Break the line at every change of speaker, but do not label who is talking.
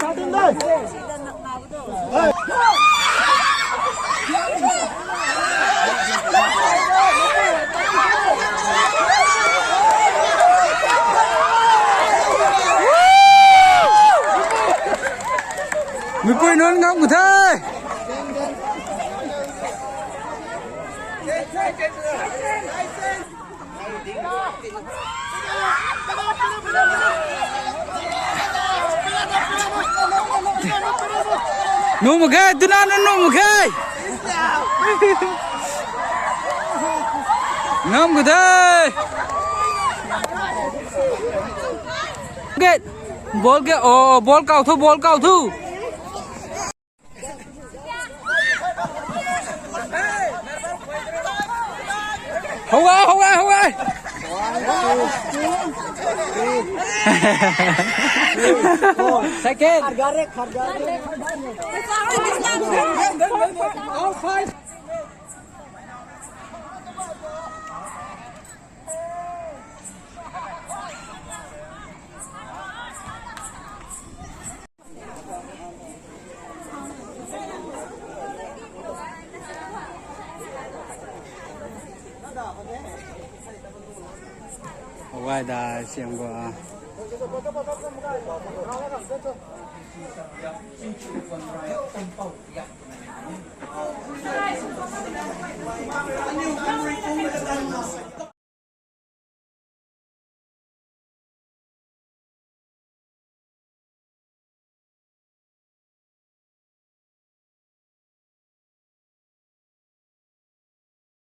thả tin đây.
Mày quên luôn ngắm của thế. Nụ một cái, tôi nói nụ một cái. Ngắm của thế. Cái ball cái ball cầu thủ. Không ai. Second. Ngoài đã xem qua.